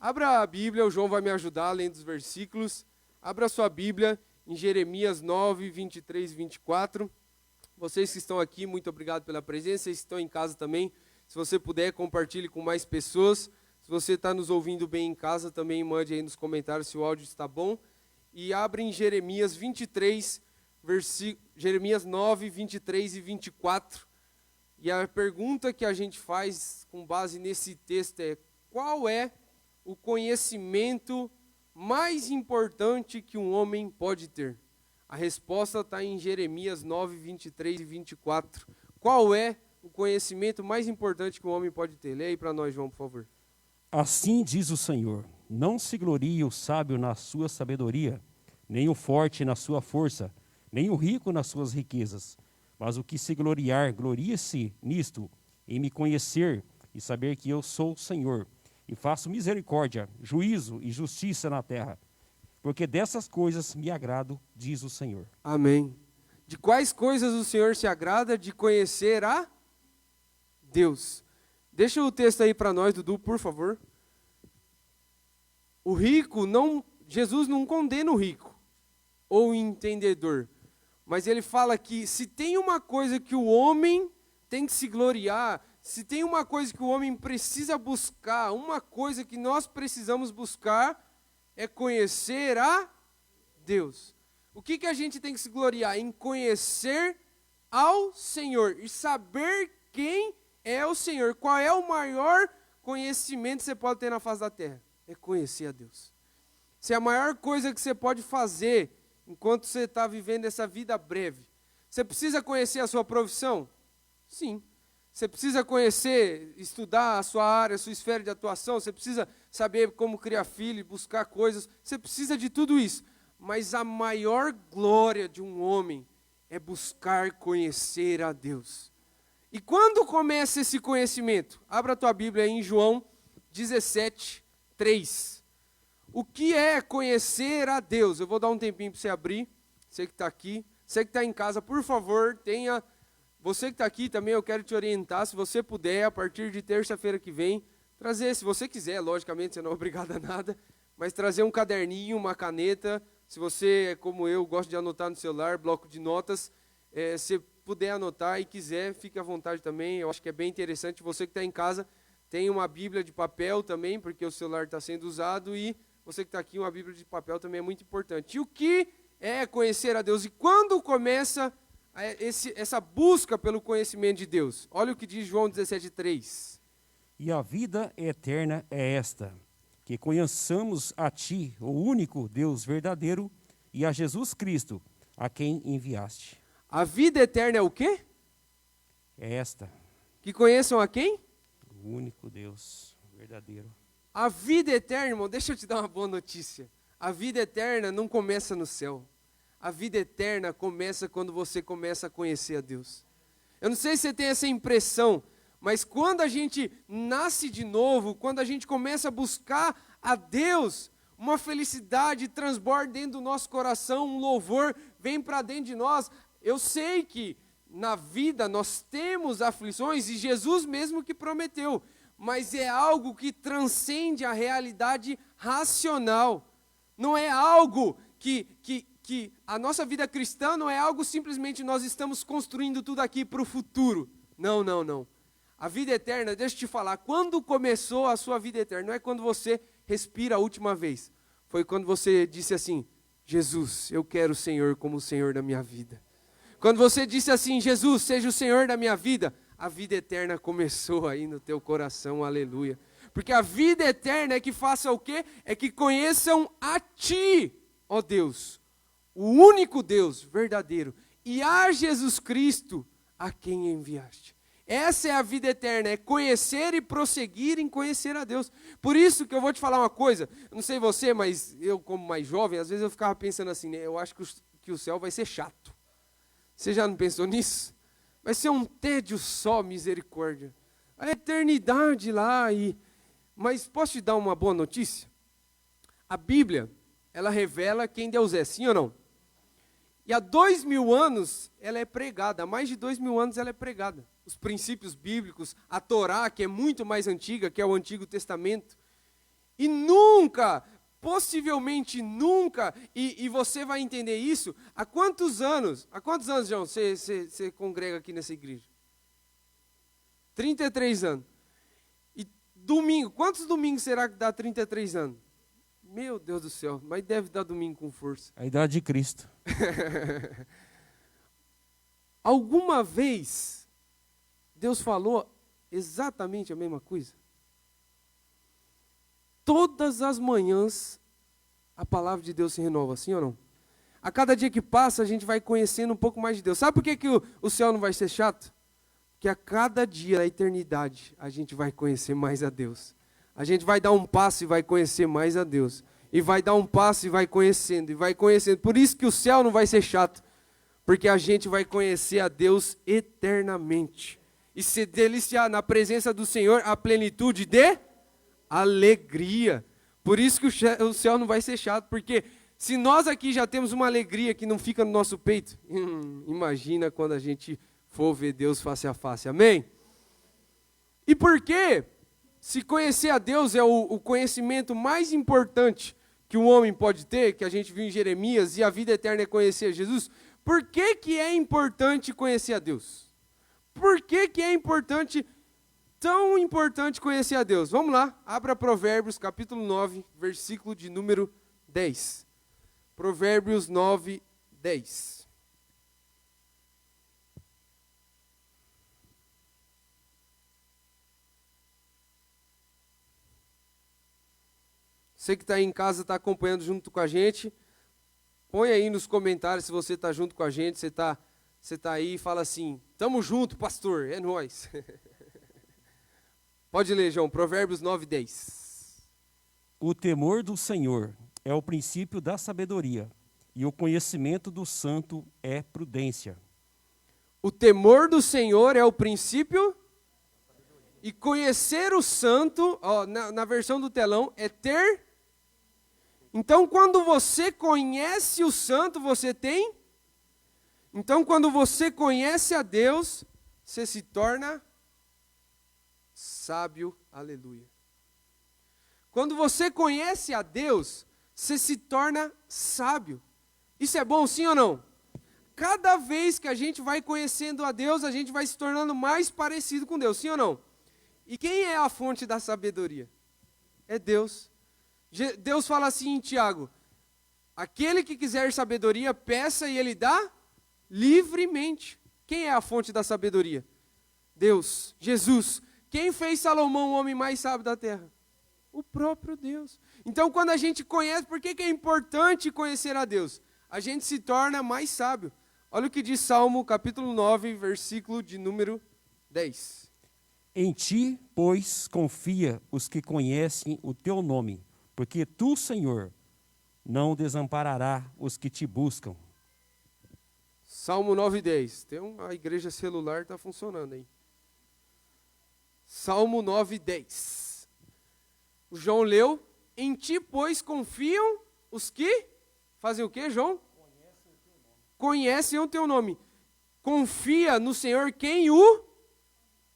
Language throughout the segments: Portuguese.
Abra a Bíblia, o João vai me ajudar lendo os versículos. Abra a sua Bíblia em Jeremias 9, 23 e 24. Vocês que estão aqui, muito obrigado pela presença. Vocês que estão em casa também, se você puder, compartilhe com mais pessoas. Se você está nos ouvindo bem em casa, também mande aí nos comentários se o áudio está bom. E abre em Jeremias 23, Jeremias 9, 23 e 24. E a pergunta que a gente faz com base nesse texto é: qual é o conhecimento mais importante que um homem pode ter? A resposta está em Jeremias 9, 23 e 24. Qual é o conhecimento mais importante que um homem pode ter? Leia aí para nós, João, por favor. Assim diz o Senhor: não se glorie o sábio na sua sabedoria, nem o forte na sua força, nem o rico nas suas riquezas. Mas o que se gloriar, glorie-se nisto, em me conhecer e saber que eu sou o Senhor, e faço misericórdia, juízo e justiça na terra. Porque dessas coisas me agrado, diz o Senhor. Amém. De quais coisas o Senhor se agrada? De conhecer a Deus. Deixa o texto aí para nós, Dudu, por favor. O rico, Jesus não condena o rico ou o entendedor, mas ele fala que se tem uma coisa que o homem tem que se gloriar, se tem uma coisa que o homem precisa buscar, uma coisa que nós precisamos buscar, é conhecer a Deus. O que a gente tem que se gloriar? Em conhecer ao Senhor e saber quem é o Senhor. Qual é o maior conhecimento que você pode ter na face da terra? É conhecer a Deus. Se a maior coisa que você pode fazer enquanto você está vivendo essa vida breve, você precisa conhecer a sua profissão? Sim. Você precisa conhecer, estudar a sua área, a sua esfera de atuação, você precisa saber como criar filho, buscar coisas, você precisa de tudo isso. Mas a maior glória de um homem é buscar conhecer a Deus. E quando começa esse conhecimento? Abra a tua Bíblia aí em João 17, 3. O que é conhecer a Deus? Eu vou dar um tempinho para você abrir, você que está aqui. Você que está em casa, por favor, tenha... Você que está aqui também, eu quero te orientar, se você puder, a partir de terça-feira que vem, trazer, se você quiser, logicamente, você não é obrigado a nada, mas trazer um caderninho, uma caneta. Se você, como eu, gosta de anotar no celular, bloco de notas, se puder anotar e quiser, fique à vontade também. Eu acho que é bem interessante. Você que está em casa, tem uma Bíblia de papel também, porque o celular está sendo usado, e você que está aqui, uma Bíblia de papel também é muito importante. E o que é conhecer a Deus? E quando começa essa busca pelo conhecimento de Deus? Olha o que diz João 17:3. E a vida eterna é esta, que conheçamos a Ti, o único Deus verdadeiro, e a Jesus Cristo, a quem enviaste. A vida eterna é o quê? É esta. Que conheçam a quem? O único Deus verdadeiro. A vida eterna, irmão, deixa eu te dar uma boa notícia. A vida eterna não começa no céu. A vida eterna começa quando você começa a conhecer a Deus. Eu não sei se você tem essa impressão, mas quando a gente nasce de novo, quando a gente começa a buscar a Deus, uma felicidade transborda dentro do nosso coração, um louvor vem para dentro de nós. Eu sei que na vida nós temos aflições, e Jesus mesmo que prometeu, mas é algo que transcende a realidade racional. Não é algo que a nossa vida cristã não é algo simplesmente nós estamos construindo tudo aqui para o futuro. Não, não, não. A vida eterna, deixa eu te falar, quando começou a sua vida eterna? Não é quando você respira a última vez. Foi quando você disse assim: Jesus, eu quero o Senhor como o Senhor da minha vida. Quando você disse assim: Jesus, seja o Senhor da minha vida, a vida eterna começou aí no teu coração, aleluia. Porque a vida eterna é que faça o quê? É que conheçam a Ti, ó Deus, o único Deus verdadeiro, e a Jesus Cristo, a quem enviaste. Essa é a vida eterna, é conhecer e prosseguir em conhecer a Deus. Por isso que eu vou te falar uma coisa, não sei você, mas eu como mais jovem, às vezes eu ficava pensando assim, né, eu acho que o céu vai ser chato. Você já não pensou nisso? Vai ser um tédio só, misericórdia. A eternidade lá, mas posso te dar uma boa notícia? A Bíblia, ela revela quem Deus é, sim ou não? E há 2000 anos ela é pregada, há mais de 2000 anos ela é pregada. Os princípios bíblicos, a Torá, que é muito mais antiga, que é o Antigo Testamento. E no nunca, possivelmente nunca, e você vai entender isso, há quantos anos, João, você congrega aqui nessa igreja? 33 anos. E domingo, quantos domingos será que dá 33 anos? Meu Deus do céu, mas deve dar domingo com força. A idade de Cristo. Alguma vez, Deus falou exatamente a mesma coisa? Todas as manhãs, a palavra de Deus se renova, sim ou não? A cada dia que passa, a gente vai conhecendo um pouco mais de Deus. Sabe por que o céu não vai ser chato? Porque a cada dia da eternidade, a gente vai conhecer mais a Deus. A gente vai dar um passo e vai conhecer mais a Deus. E vai dar um passo e vai conhecendo, e vai conhecendo. Por isso que o céu não vai ser chato. Porque a gente vai conhecer a Deus eternamente. E se deliciar na presença do Senhor, a plenitude de alegria. Por isso que o céu não vai ser chato. Porque se nós aqui já temos uma alegria que não fica no nosso peito, imagina quando a gente for ver Deus face a face. Amém? E por quê? Se conhecer a Deus é o conhecimento mais importante que um homem pode ter, que a gente viu em Jeremias, e a vida eterna é conhecer a Jesus, por que que é importante conhecer a Deus? Por que que é importante, tão importante conhecer a Deus? Vamos lá, abra Provérbios capítulo 9, versículo de número 10. Provérbios 9, 10. Você que está aí em casa, está acompanhando junto com a gente, põe aí nos comentários se você está junto com a gente, você tá aí e fala assim, tamo junto, pastor, é nóis. Pode ler, João, Provérbios 9, 10. O temor do Senhor é o princípio da sabedoria, e o conhecimento do santo é prudência. O temor do Senhor é o princípio, e conhecer o santo, ó, na versão do telão, é ter. Então, quando você conhece o santo, você tem. Então, quando você conhece a Deus, você se torna sábio. Aleluia. Quando você conhece a Deus, você se torna sábio. Isso é bom, sim ou não? Cada vez que a gente vai conhecendo a Deus, a gente vai se tornando mais parecido com Deus, sim ou não? E quem é a fonte da sabedoria? É Deus. Deus fala assim em Tiago, aquele que quiser sabedoria, peça e ele dá livremente. Quem é a fonte da sabedoria? Deus, Jesus. Quem fez Salomão o homem mais sábio da terra? O próprio Deus. Então, quando a gente conhece, por que é importante conhecer a Deus? A gente se torna mais sábio. Olha o que diz Salmo capítulo 9, versículo de número 10. Em ti, pois, confia os que conhecem o teu nome, porque tu, Senhor, não desamparará os que te buscam. Salmo 9, 10. A igreja celular está funcionando aí. Salmo 9, 10. O João leu, em ti, pois, confiam os que fazem o quê, João? Conhecem o teu nome. Confia no Senhor quem o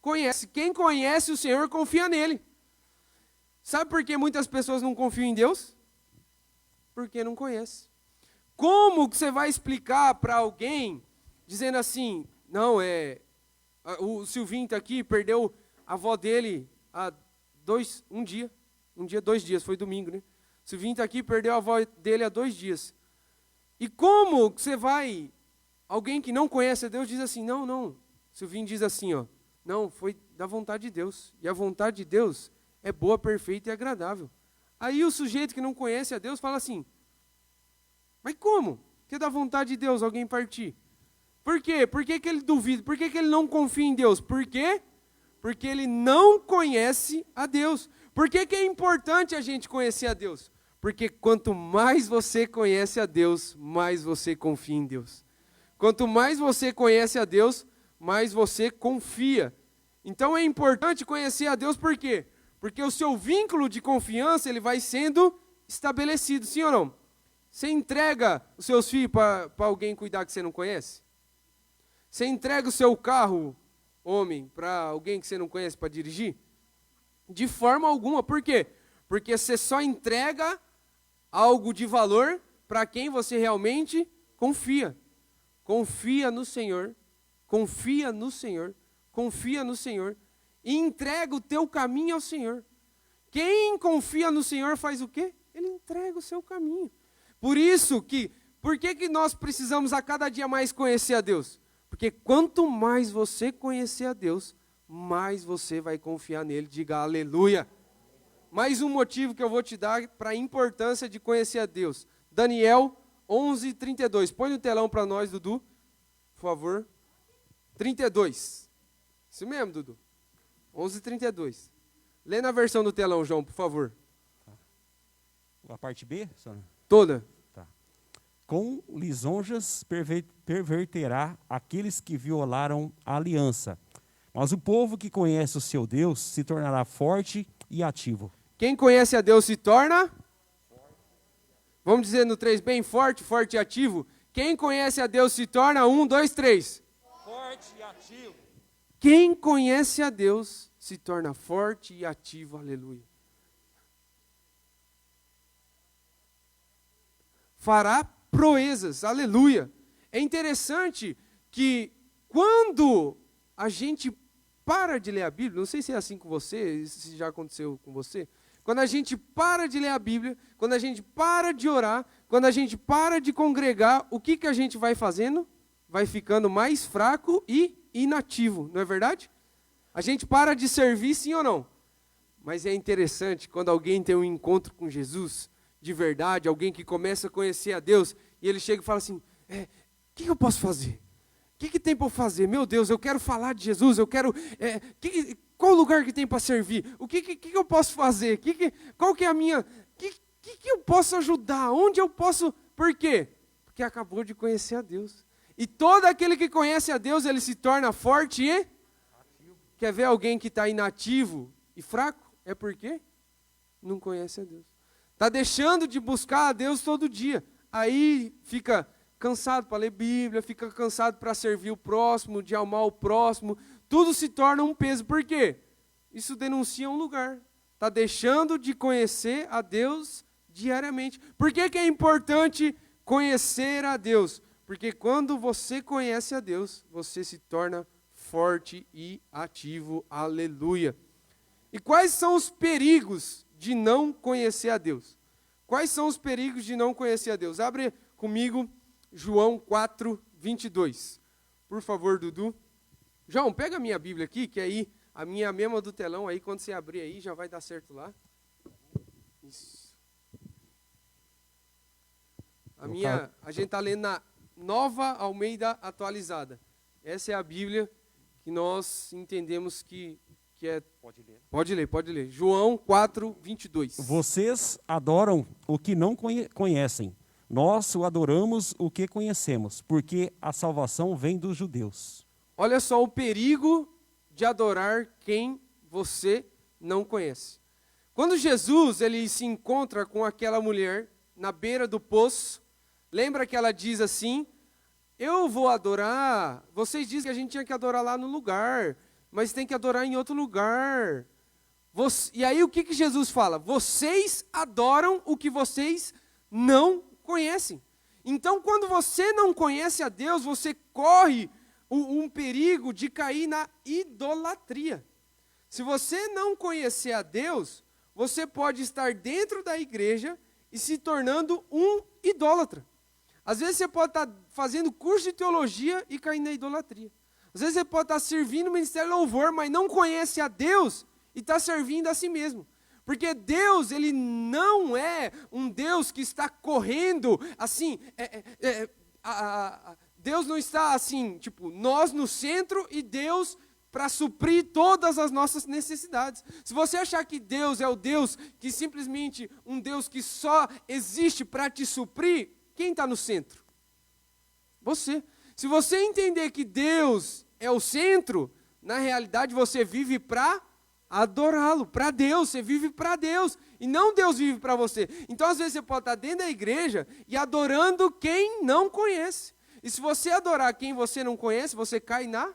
conhece. Quem conhece o Senhor, confia nele. Sabe por que muitas pessoas não confiam em Deus? Porque não conhece. Como que você vai explicar para alguém, dizendo assim, não, o Silvinho está aqui, perdeu a avó dele há 2 dias, foi domingo, né? O Silvinho está aqui, perdeu a avó dele há 2 dias. E como que você vai, alguém que não conhece a Deus diz assim, não, o Silvinho diz assim, ó, não, foi da vontade de Deus. E a vontade de Deus é boa, perfeita e agradável. Aí o sujeito que não conhece a Deus fala assim, mas como? Que é da vontade de Deus alguém partir? Por quê? Por que ele duvida? Por que ele não confia em Deus? Por quê? Porque ele não conhece a Deus. Por que é importante a gente conhecer a Deus? Porque quanto mais você conhece a Deus, mais você confia em Deus. Quanto mais você conhece a Deus, mais você confia. Então é importante conhecer a Deus por quê? Porque o seu vínculo de confiança ele vai sendo estabelecido, sim ou não? Você entrega os seus filhos para alguém cuidar que você não conhece? Você entrega o seu carro, homem, para alguém que você não conhece para dirigir? De forma alguma. Por quê? Porque você só entrega algo de valor para quem você realmente confia. Confia no Senhor, confia no Senhor, confia no Senhor e entrega o teu caminho ao Senhor. Quem confia no Senhor faz o quê? Ele entrega o seu caminho. Por que nós precisamos a cada dia mais conhecer a Deus? Porque quanto mais você conhecer a Deus, mais você vai confiar nele. Diga aleluia. Mais um motivo que eu vou te dar para a importância de conhecer a Deus. Daniel 11:32. Põe no telão para nós, Dudu, por favor. 32. Isso mesmo, Dudu. 11:32. Lê na versão do telão, João, por favor. A parte B? Toda. Tá. Com lisonjas perverterá aqueles que violaram a aliança. Mas o povo que conhece o seu Deus se tornará forte e ativo. Quem conhece a Deus se torna? Vamos dizer no 3, bem forte, forte e ativo. Quem conhece a Deus se torna 1, 2, 3. Forte e ativo. Quem conhece a Deus se torna forte e ativo. Aleluia. Fará proezas. Aleluia. É interessante que quando a gente para de ler a Bíblia, não sei se é assim com você, se já aconteceu com você, quando a gente para de ler a Bíblia, quando a gente para de orar, quando a gente para de congregar, o que a gente vai fazendo? Vai ficando mais fraco e inativo, não é verdade? A gente para de servir, sim ou não? Mas é interessante quando alguém tem um encontro com Jesus, de verdade, alguém que começa a conhecer a Deus, e ele chega e fala assim, o que eu posso fazer? O que tem para eu fazer? Meu Deus, eu quero falar de Jesus, eu quero... qual lugar que tem para servir? O que eu posso fazer? Qual que é a minha... O que eu posso ajudar? Onde eu posso... Por quê? Porque acabou de conhecer a Deus. E todo aquele que conhece a Deus, ele se torna forte e... ativo. Quer ver alguém que está inativo e fraco? É porque não conhece a Deus. Está deixando de buscar a Deus todo dia. Aí fica... cansado para ler Bíblia, fica cansado para servir o próximo, de amar o próximo, tudo se torna um peso. Por quê? Isso denuncia um lugar. Está deixando de conhecer a Deus diariamente. Por que é importante conhecer a Deus? Porque quando você conhece a Deus, você se torna forte e ativo. Aleluia. E quais são os perigos de não conhecer a Deus? Quais são os perigos de não conhecer a Deus? Abre comigo João 4:22. Por favor, Dudu. João, pega a minha Bíblia aqui, que aí a minha mesma do telão, aí quando você abrir aí, já vai dar certo lá. Isso. A gente está lendo na Nova Almeida Atualizada. Essa é a Bíblia que nós entendemos que é... Pode ler. João 4:22. Vocês adoram o que não conhecem. Nós o adoramos o que conhecemos, porque a salvação vem dos judeus. Olha só o perigo de adorar quem você não conhece. Quando Jesus ele se encontra com aquela mulher na beira do poço, lembra que ela diz assim, eu vou adorar, vocês dizem que a gente tinha que adorar lá no lugar, mas tem que adorar em outro lugar. E aí o que Jesus fala? Vocês adoram o que vocês não conhecem. Então, quando você não conhece a Deus, você corre um perigo de cair na idolatria. Se você não conhecer a Deus, você pode estar dentro da igreja e se tornando um idólatra. Às vezes você pode estar fazendo curso de teologia e cair na idolatria. Às vezes você pode estar servindo o ministério de louvor, mas não conhece a Deus e está servindo a si mesmo. Porque Deus, ele não é um Deus que está correndo, assim, Deus não está assim, tipo, nós no centro e Deus para suprir todas as nossas necessidades. Se você achar que Deus é o Deus que simplesmente, um Deus que só existe para te suprir, quem está no centro? Você. Se você entender que Deus é o centro, na realidade você vive para adorá-lo, para Deus, você vive para Deus, e não Deus vive para você. Então, às vezes, você pode estar dentro da igreja e adorando quem não conhece. E se você adorar quem você não conhece, você cai na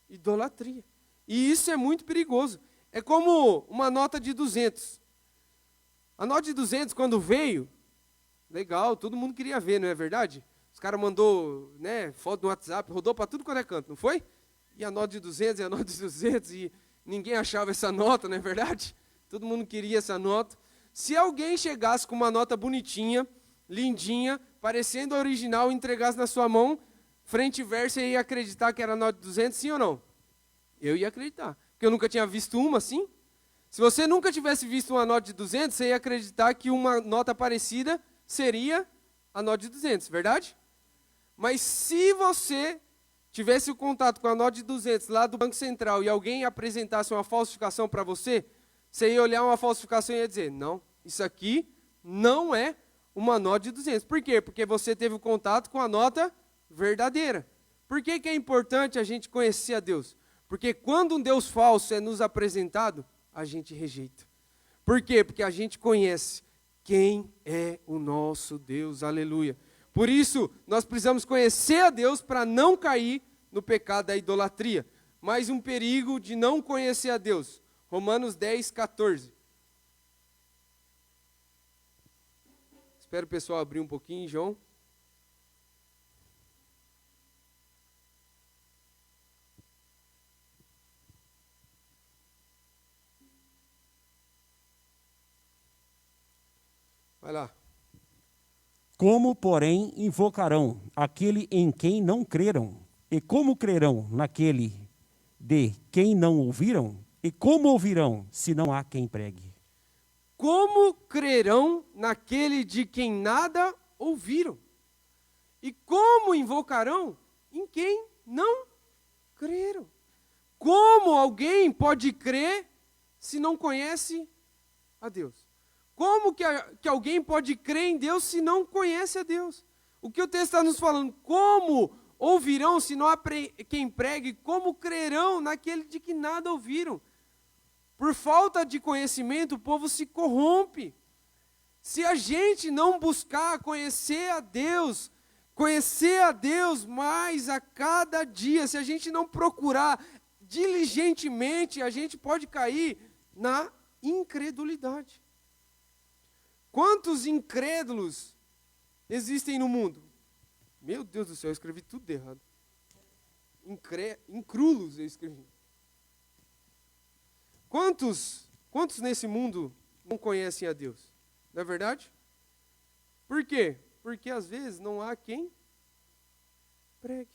idolatria. E isso é muito perigoso. É como uma nota de 200. A nota de 200, quando veio, legal, todo mundo queria ver, não é verdade? Os caras mandou, né, foto no WhatsApp, rodou para tudo quanto é canto, não foi? E a nota de 200, e a nota de 200, e ninguém achava essa nota, não é verdade? Todo mundo queria essa nota. Se alguém chegasse com uma nota bonitinha, lindinha, parecendo a original, e entregasse na sua mão, frente e verso, você ia acreditar que era a nota de 200, sim ou não? Eu ia acreditar, porque eu nunca tinha visto uma assim. Se você nunca tivesse visto uma nota de 200, você ia acreditar que uma nota parecida seria a nota de 200, verdade? Mas se você tivesse o contato com a nota de 200 lá do Banco Central e alguém apresentasse uma falsificação para você, você ia olhar uma falsificação e ia dizer, não, isso aqui não é uma nota de 200. Por quê? Porque você teve o contato com a nota verdadeira. Por que é importante a gente conhecer a Deus? Porque quando um Deus falso é nos apresentado, a gente rejeita. Por quê? Porque a gente conhece quem é o nosso Deus, aleluia. Por isso, nós precisamos conhecer a Deus para não cair no pecado da idolatria. Mais um perigo de não conhecer a Deus. Romanos 10, 14. Espero o pessoal abrir um pouquinho, João. Vai lá. Como, porém, invocarão aquele em quem não creram? E como crerão naquele de quem não ouviram? E como ouvirão, se não há quem pregue? Como crerão naquele de quem nada ouviram? E como invocarão em quem não creram? Como alguém pode crer se não conhece a Deus? Como que alguém pode crer em Deus se não conhece a Deus? O que o texto está nos falando? Como ouvirão se não há quem pregue? Como crerão naquele de que nada ouviram? Por falta de conhecimento, o povo se corrompe. Se a gente não buscar conhecer a Deus mais a cada dia, se a gente não procurar diligentemente, a gente pode cair na incredulidade. Quantos incrédulos existem no mundo? Meu Deus do céu, eu escrevi tudo errado. Incrulos eu escrevi. Quantos nesse mundo não conhecem a Deus? Não é verdade? Por quê? Porque às vezes não há quem pregue.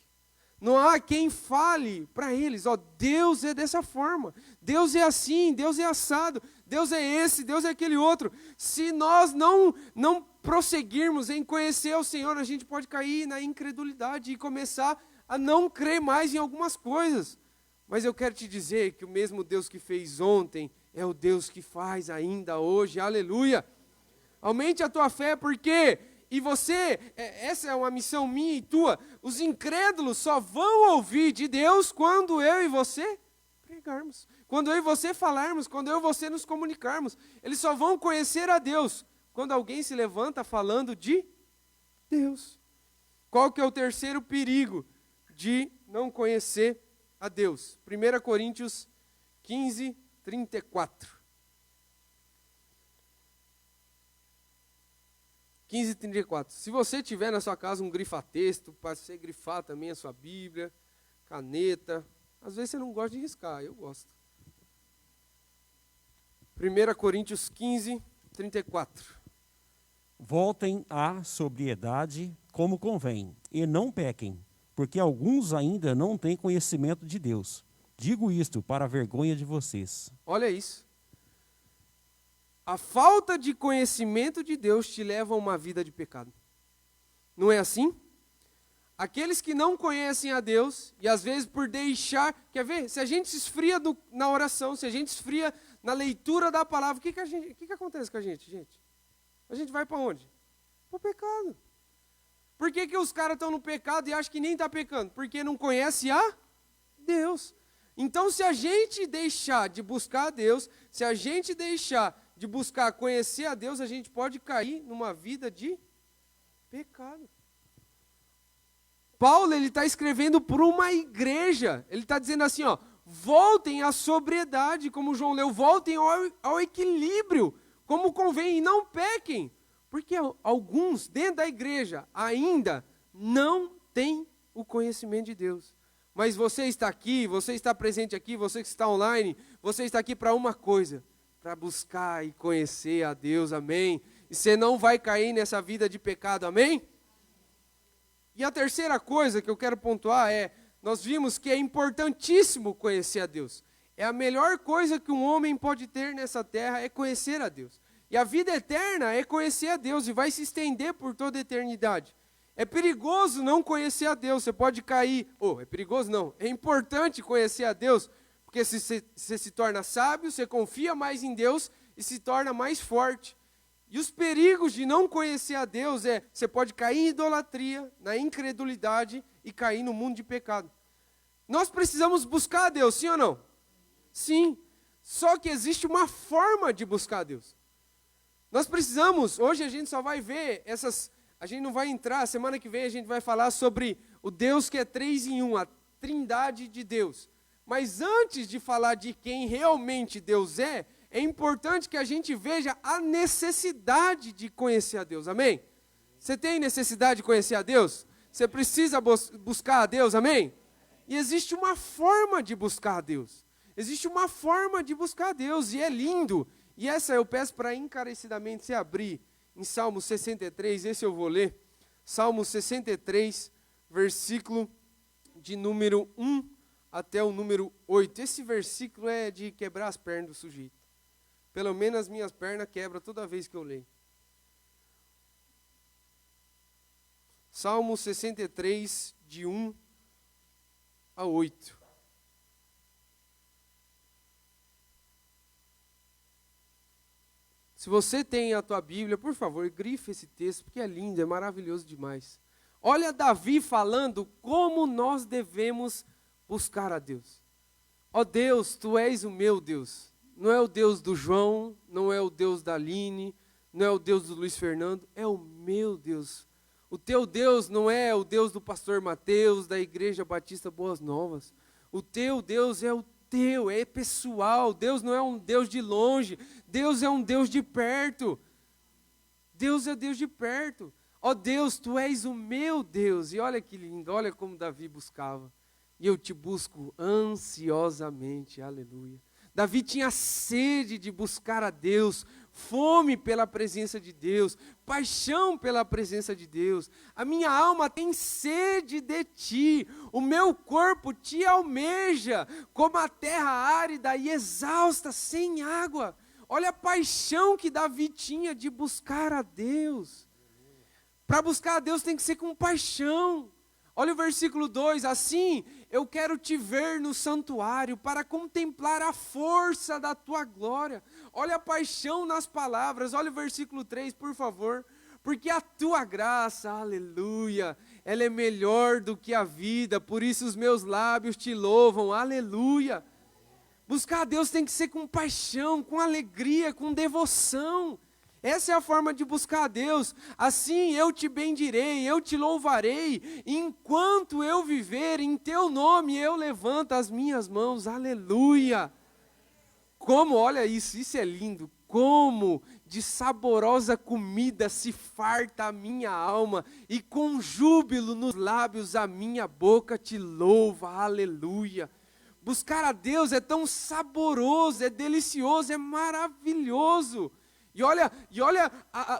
Não há quem fale para eles, ó, Deus é dessa forma, Deus é assim, Deus é assado, Deus é esse, Deus é aquele outro. Se nós não prosseguirmos em conhecer o Senhor, a gente pode cair na incredulidade e começar a não crer mais em algumas coisas. Mas eu quero te dizer que o mesmo Deus que fez ontem é o Deus que faz ainda hoje, aleluia. Aumente a tua fé, porque... E você, essa é uma missão minha e tua, os incrédulos só vão ouvir de Deus quando eu e você pregarmos, quando eu e você falarmos, quando eu e você nos comunicarmos. Eles só vão conhecer a Deus quando alguém se levanta falando de Deus. Qual que é o terceiro perigo de não conhecer a Deus? 1 Coríntios 15, 34. 15:34. Se você tiver na sua casa um grifa-texto, para você grifar também a sua Bíblia, caneta, às vezes você não gosta de riscar, eu gosto. 1 Coríntios 15, 34. Voltem à sobriedade como convém, e não pequem, porque alguns ainda não têm conhecimento de Deus. Digo isto para a vergonha de vocês. Olha isso. A falta de conhecimento de Deus te leva a uma vida de pecado. Não é assim? Aqueles que não conhecem a Deus, e às vezes por deixar... Quer ver? Se a gente se esfria na oração, se a gente se esfria na leitura da palavra, o que acontece com a gente, gente? A gente vai para onde? Para o pecado. Por que os caras estão no pecado e acham que nem está pecando? Porque não conhece a Deus. Então, se a gente deixar de buscar a Deus, se a gente deixar de buscar conhecer a Deus, a gente pode cair numa vida de pecado. Paulo, ele está escrevendo para uma igreja, ele está dizendo assim, ó, voltem à sobriedade, como João leu, voltem ao equilíbrio como convém, e não pequem, porque alguns dentro da igreja ainda não têm o conhecimento de Deus. Mas você está aqui, você está presente aqui, você que está online, você está aqui para uma coisa, para buscar e conhecer a Deus, amém? E você não vai cair nessa vida de pecado, amém? E a terceira coisa que eu quero pontuar é, nós vimos que é importantíssimo conhecer a Deus. É a melhor coisa que um homem pode ter nessa terra, é conhecer a Deus. E a vida eterna é conhecer a Deus e vai se estender por toda a eternidade. É perigoso não conhecer a Deus, você pode cair. É perigoso não, é importante conhecer a Deus, porque você se torna sábio, você confia mais em Deus e se torna mais forte. E os perigos de não conhecer a Deus você pode cair em idolatria, na incredulidade e cair no mundo de pecado. Nós precisamos buscar a Deus, sim ou não? Sim, só que existe uma forma de buscar a Deus. Nós precisamos, hoje a gente só vai ver a gente não vai entrar, semana que vem a gente vai falar sobre o Deus que é 3 em 1, a trindade de Deus. Mas antes de falar de quem realmente Deus é importante que a gente veja a necessidade de conhecer a Deus, amém? Você tem necessidade de conhecer a Deus? Você precisa buscar a Deus, amém? E existe uma forma de buscar a Deus. Existe uma forma de buscar a Deus, e é lindo. E essa eu peço para encarecidamente você abrir em Salmo 63, esse eu vou ler. Salmo 63, versículo de número 1 até o número 8. Esse versículo é de quebrar as pernas do sujeito. Pelo menos as minhas pernas quebram toda vez que eu leio. Salmo 63, de 1 a 8. Se você tem a tua Bíblia, por favor, grife esse texto, porque é lindo, é maravilhoso demais. Olha Davi falando como nós devemos buscar a Deus. Ó Deus, Tu és o meu Deus. Não é o Deus do João, não é o Deus da Aline, não é o Deus do Luiz Fernando, é o meu Deus. O teu Deus não é o Deus do pastor Mateus, da Igreja Batista Boas Novas. O teu Deus é o teu, é pessoal. Deus não é um Deus de longe, Deus é um Deus de perto. Deus é Deus de perto. Ó Deus, Tu és o meu Deus. E olha que lindo, olha como Davi buscava. E eu te busco ansiosamente, aleluia. Davi tinha sede de buscar a Deus, fome pela presença de Deus, paixão pela presença de Deus. A minha alma tem sede de Ti, o meu corpo Te almeja, como a terra árida e exausta, sem água. Olha a paixão que Davi tinha de buscar a Deus. Para buscar a Deus tem que ser com paixão. Olha o versículo 2, assim eu quero te ver no santuário para contemplar a força da tua glória. Olha a paixão nas palavras, olha o versículo 3, por favor. Porque a tua graça, aleluia, ela é melhor do que a vida, por isso os meus lábios te louvam, aleluia. Buscar a Deus tem que ser com paixão, com alegria, com devoção. Essa é a forma de buscar a Deus. Assim eu te bendirei, eu te louvarei, enquanto eu viver, em teu nome eu levanto as minhas mãos, aleluia. Como, olha isso é lindo, como de saborosa comida se farta a minha alma, e com júbilo nos lábios a minha boca te louva, aleluia. Buscar a Deus é tão saboroso, é delicioso, é maravilhoso. E olha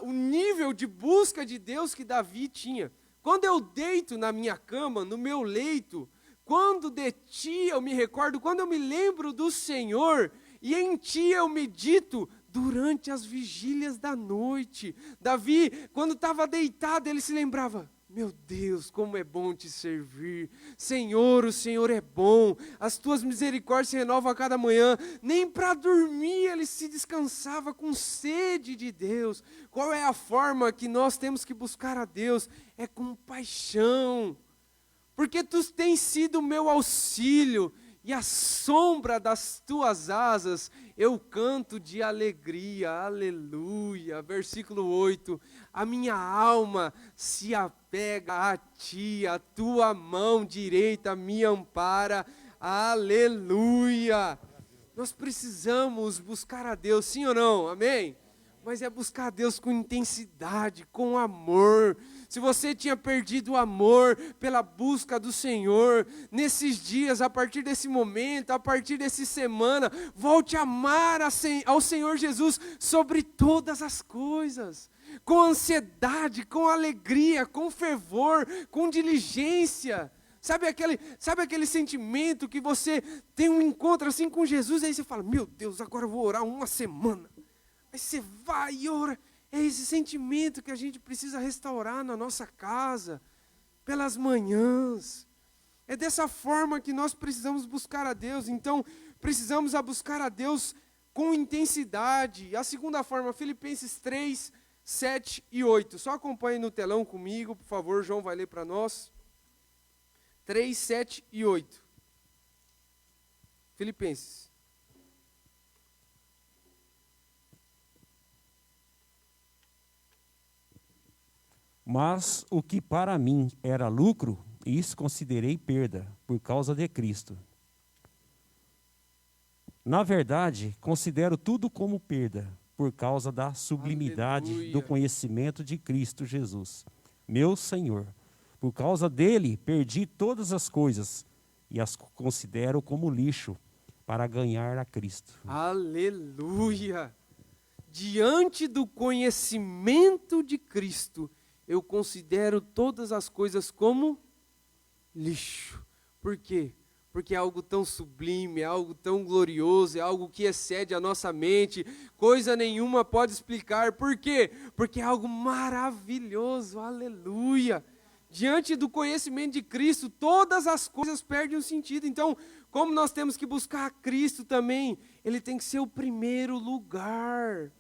o nível de busca de Deus que Davi tinha. Quando eu deito na minha cama, no meu leito, quando de Ti eu me recordo, quando eu me lembro do Senhor, e em Ti eu medito durante as vigílias da noite. Davi, quando estava deitado, ele se lembrava: meu Deus, como é bom te servir. Senhor, o Senhor é bom. As tuas misericórdias se renovam a cada manhã. Nem para dormir ele se descansava, com sede de Deus. Qual é a forma que nós temos que buscar a Deus? É com paixão. Porque Tu tens sido o meu auxílio, e à sombra das Tuas asas eu canto de alegria, aleluia. Versículo 8, a minha alma se apega a Ti, a Tua mão direita me ampara, aleluia. Nós precisamos buscar a Deus, sim ou não? Amém? mas é buscar a Deus com intensidade, com amor. Se você tinha perdido o amor pela busca do Senhor, nesses dias, a partir desse momento, a partir dessa semana, volte a amar ao Senhor Jesus sobre todas as coisas, com ansiedade, com alegria, com fervor, com diligência. Sabe aquele sentimento que você tem um encontro assim com Jesus, aí você fala, meu Deus, agora eu vou orar uma semana. Aí você vai e ora. É esse sentimento que a gente precisa restaurar na nossa casa, pelas manhãs. É dessa forma que nós precisamos buscar a Deus. Então, precisamos buscar a Deus com intensidade. A segunda forma, Filipenses 3, 7 e 8. Só acompanhe no telão comigo, por favor, João vai ler para nós. 3, 7 e 8. Filipenses. Mas o que para mim era lucro, isso considerei perda, por causa de Cristo. Na verdade, considero tudo como perda, por causa da sublimidade Aleluia. do conhecimento de Cristo Jesus, meu Senhor. Por causa dele, perdi todas as coisas e as considero como lixo para ganhar a Cristo. Aleluia! Diante do conhecimento de Cristo, eu considero todas as coisas como lixo. Por quê? Porque é algo tão sublime, é algo tão glorioso, é algo que excede a nossa mente, coisa nenhuma pode explicar. Por quê? Porque é algo maravilhoso, aleluia. Diante do conhecimento de Cristo, todas as coisas perdem o sentido. Então, como nós temos que buscar a Cristo também, Ele tem que ser o primeiro lugar.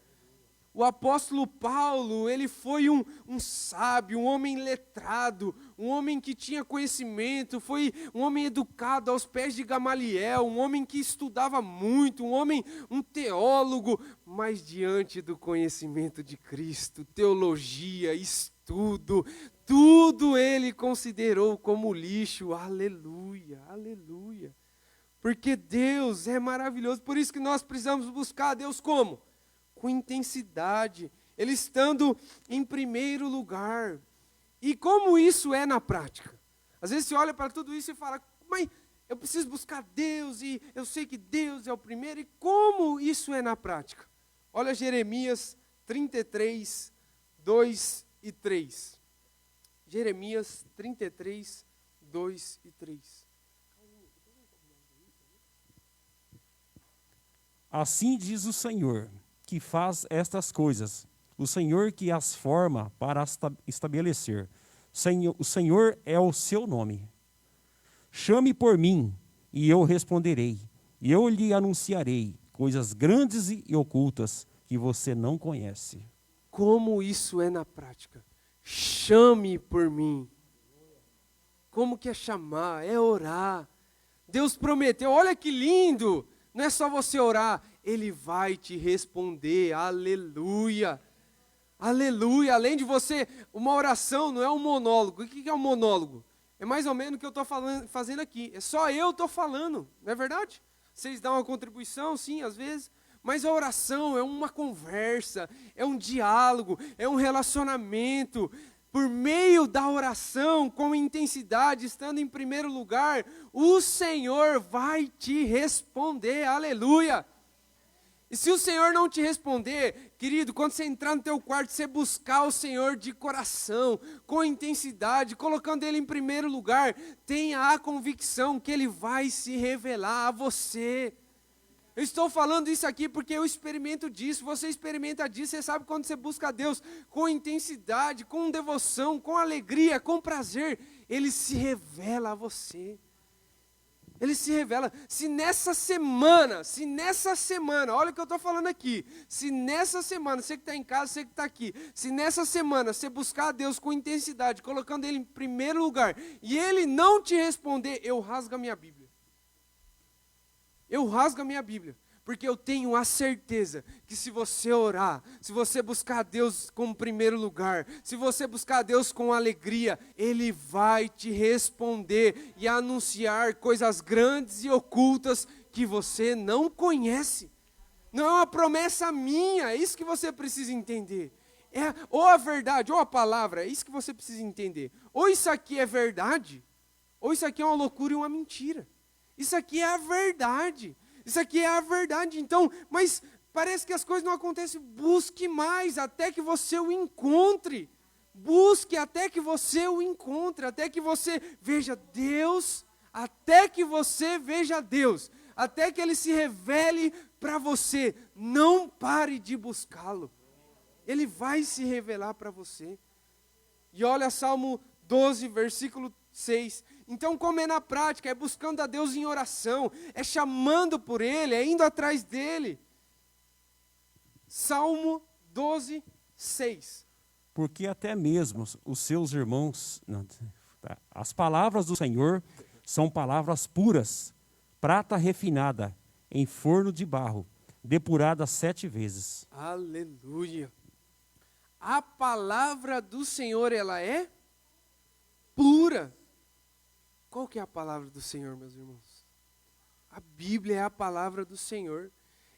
O apóstolo Paulo, ele foi um sábio, um homem letrado, um homem que tinha conhecimento, foi um homem educado aos pés de Gamaliel, um homem que estudava muito, um teólogo, mas diante do conhecimento de Cristo, teologia, estudo, tudo ele considerou como lixo. Aleluia, aleluia. Porque Deus é maravilhoso, por isso que nós precisamos buscar a Deus como? Com intensidade, Ele estando em primeiro lugar. E como isso é na prática? Às vezes você olha para tudo isso e fala, mas eu preciso buscar Deus, e eu sei que Deus é o primeiro, e como isso é na prática? Olha Jeremias 33, 2 e 3. Jeremias 33, 2 e 3. Assim diz o Senhor, que faz estas coisas, o Senhor que as forma para estabelecer. O Senhor é o seu nome. Chame por mim, e eu responderei, e eu lhe anunciarei coisas grandes e ocultas que você não conhece. Como isso é na prática? Chame por mim. Como que é chamar? É orar. Deus prometeu, olha que lindo! Não é só você orar, Ele vai te responder, aleluia, aleluia. Além de você, uma oração não é um monólogo. O que é um monólogo? É mais ou menos o que eu estou fazendo aqui, é só eu estou falando, não é verdade? Vocês dão uma contribuição, sim, às vezes, mas a oração é uma conversa, é um diálogo, é um relacionamento. Por meio da oração, com intensidade, estando em primeiro lugar, o Senhor vai te responder, aleluia. E se o Senhor não te responder, querido, quando você entrar no teu quarto, você buscar o Senhor de coração, com intensidade, colocando Ele em primeiro lugar, tenha a convicção que Ele vai se revelar a você. Eu estou falando isso aqui porque eu experimento disso, você experimenta disso, você sabe quando você busca a Deus com intensidade, com devoção, com alegria, com prazer, Ele se revela a você. Ele se revela. Se nessa semana, olha o que eu estou falando aqui, se nessa semana, você que está em casa, você que está aqui, se nessa semana você buscar a Deus com intensidade, colocando Ele em primeiro lugar, e Ele não te responder, eu rasgo a minha Bíblia. Eu rasgo a minha Bíblia, porque eu tenho a certeza que se você orar, se você buscar a Deus como primeiro lugar, se você buscar a Deus com alegria, Ele vai te responder e anunciar coisas grandes e ocultas que você não conhece. Não é uma promessa minha, é isso que você precisa entender. É ou a verdade, ou a palavra, é isso que você precisa entender. Ou isso aqui é verdade, ou isso aqui é uma loucura e uma mentira. Isso aqui é a verdade. Isso aqui é a verdade. Então, mas parece que as coisas não acontecem. Busque mais até que você o encontre. Busque até que você o encontre, até que você veja Deus, até que você veja Deus, até que Ele se revele para você. Não pare de buscá-lo. Ele vai se revelar para você. E olha Salmo 12, versículo 6. Então, como é na prática, é buscando a Deus em oração, é chamando por Ele, é indo atrás dEle. Salmo 12, 6. Porque até mesmo os seus irmãos... As palavras do Senhor são palavras puras, prata refinada, em forno de barro, depurada 7 vezes. Aleluia. A palavra do Senhor, ela é pura. Qual que é a palavra do Senhor, meus irmãos? A Bíblia é a palavra do Senhor.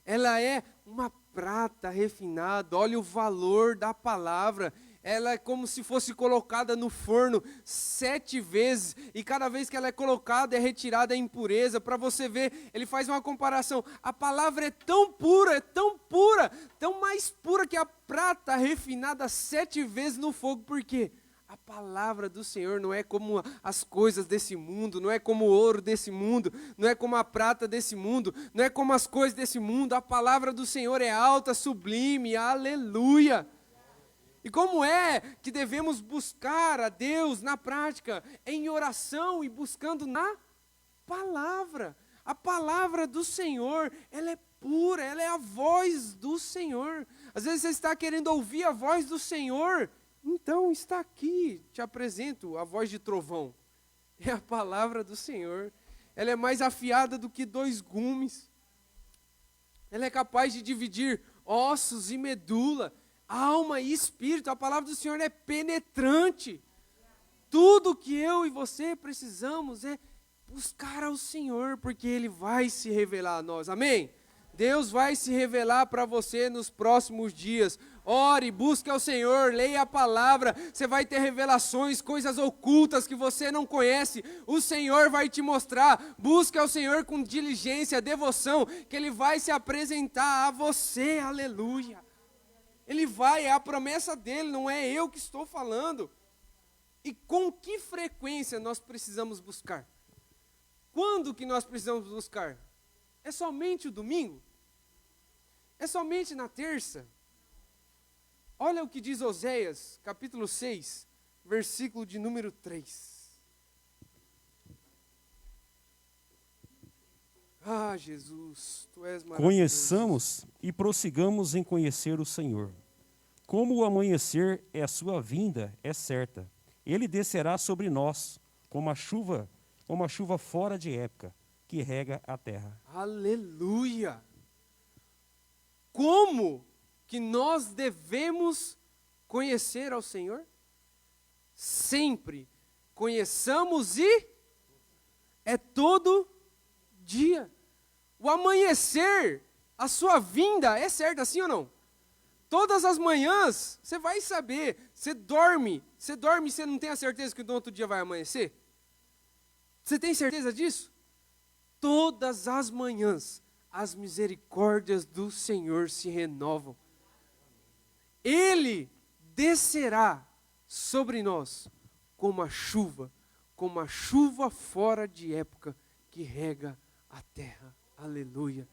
Ela é uma prata refinada. Olha o valor da palavra. Ela é como se fosse colocada no forno 7 vezes, e cada vez que ela é colocada é retirada a impureza. Para você ver, ele faz uma comparação. A palavra é tão pura, tão mais pura que a prata refinada 7 vezes no fogo. Por quê? A palavra do Senhor não é como as coisas desse mundo, não é como o ouro desse mundo, não é como a prata desse mundo, não é como as coisas desse mundo. A palavra do Senhor é alta, sublime, aleluia. E como é que devemos buscar a Deus na prática? Em oração e buscando na palavra. A palavra do Senhor, ela é pura, ela é a voz do Senhor. Às vezes você está querendo ouvir a voz do Senhor, então está aqui, te apresento a voz de trovão. É a palavra do Senhor. Ela é mais afiada do que 2 gumes. Ela é capaz de dividir ossos e medula, alma e espírito. A palavra do Senhor é penetrante. Tudo que eu e você precisamos é buscar ao Senhor, porque Ele vai se revelar a nós, amém? Deus vai se revelar para você nos próximos dias. Ore, busque ao Senhor, leia a palavra, você vai ter revelações, coisas ocultas que você não conhece, o Senhor vai te mostrar. Busque ao Senhor com diligência, devoção, que Ele vai se apresentar a você, aleluia. Ele vai, é a promessa dele, não é eu que estou falando. E com que frequência nós precisamos buscar? Quando que nós precisamos buscar? É somente o domingo? É somente na terça? Olha o que diz Oséias, capítulo 6, versículo de número 3. Ah, Jesus, Tu és maravilhoso. Conheçamos e prossigamos em conhecer o Senhor. Como o amanhecer é a sua vinda, é certa. Ele descerá sobre nós como a chuva fora de época, que rega a terra. Aleluia! Como que nós devemos conhecer ao Senhor? Sempre conheçamos e é todo dia. O amanhecer, a sua vinda é certa, sim ou não? Todas as manhãs, você vai saber, você dorme e você não tem a certeza que no outro dia vai amanhecer? Você tem certeza disso? Todas as manhãs, as misericórdias do Senhor se renovam. Ele descerá sobre nós como a chuva fora de época que rega a terra. Aleluia,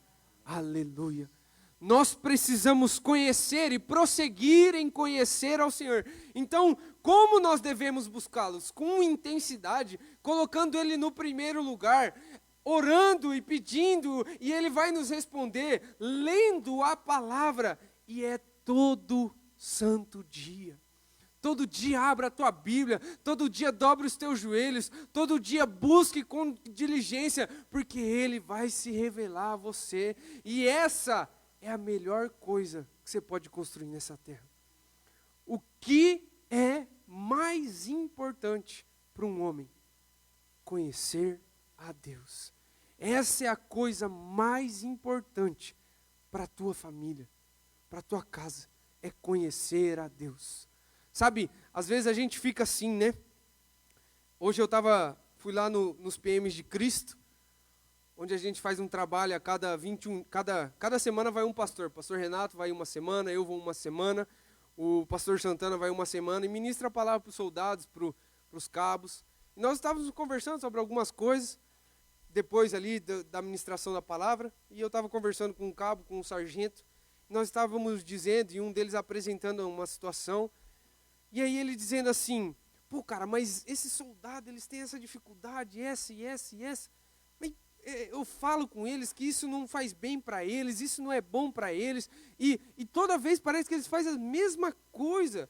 aleluia. Nós precisamos conhecer e prosseguir em conhecer ao Senhor. Então, como nós devemos buscá-los? Com intensidade, colocando Ele no primeiro lugar, orando e pedindo, e Ele vai nos responder, lendo a palavra, e é todo santo dia. Todo dia abra a tua Bíblia, todo dia dobre os teus joelhos, todo dia busque com diligência, porque Ele vai se revelar a você, e essa é a melhor coisa que você pode construir nessa terra. O que é mais importante para um homem? Conhecer a Deus. Essa é a coisa mais importante para a tua família, para a tua casa, é conhecer a Deus. Sabe, às vezes a gente fica assim, né? Hoje fui lá nos PMs de Cristo, onde a gente faz um trabalho a cada semana vai um pastor. Pastor Renato vai uma semana, eu vou uma semana, o pastor Santana vai uma semana e ministra a palavra para os soldados, para os cabos. E nós estávamos conversando sobre algumas coisas, depois ali da ministração da palavra, e eu estava conversando com um cabo, com um sargento, e nós estávamos dizendo, e um deles apresentando uma situação, e aí ele dizendo assim, pô cara, mas esses soldados, eles têm essa dificuldade, essa e essa e essa, mas eu falo com eles que isso não faz bem para eles, isso não é bom para eles, e toda vez parece que eles fazem a mesma coisa,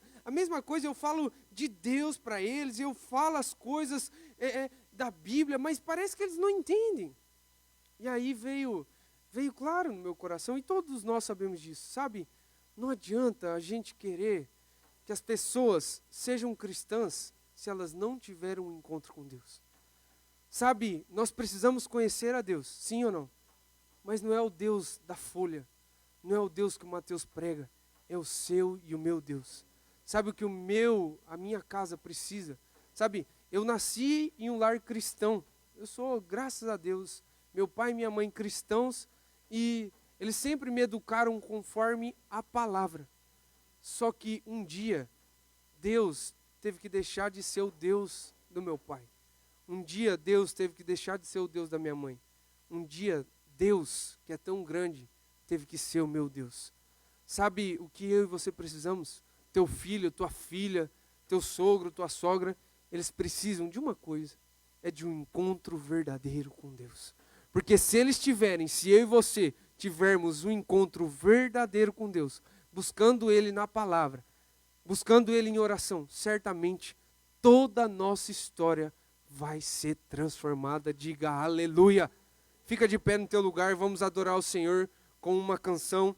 eu falo de Deus para eles, eu falo as coisas da Bíblia, mas parece que eles não entendem. E aí veio claro no meu coração, e todos nós sabemos disso, sabe? Não adianta a gente querer que as pessoas sejam cristãs se elas não tiverem um encontro com Deus. Sabe, nós precisamos conhecer a Deus, sim ou não? Mas não é o Deus da folha, não é o Deus que o Mateus prega, é o seu e o meu Deus. Sabe o que a minha casa precisa? Sabe, eu nasci em um lar cristão, eu sou, graças a Deus, meu pai e minha mãe cristãos, e eles sempre me educaram conforme a palavra. Só que um dia, Deus teve que deixar de ser o Deus do meu pai. Um dia, Deus teve que deixar de ser o Deus da minha mãe. Um dia, Deus, que é tão grande, teve que ser o meu Deus. Sabe o que eu e você precisamos? Teu filho, tua filha, teu sogro, tua sogra, eles precisam de uma coisa, é de um encontro verdadeiro com Deus. Porque se eu e você tivermos um encontro verdadeiro com Deus, buscando Ele na palavra, buscando Ele em oração, certamente toda a nossa história vai ser transformada. Diga aleluia. Fica de pé no teu lugar, vamos adorar o Senhor com uma canção.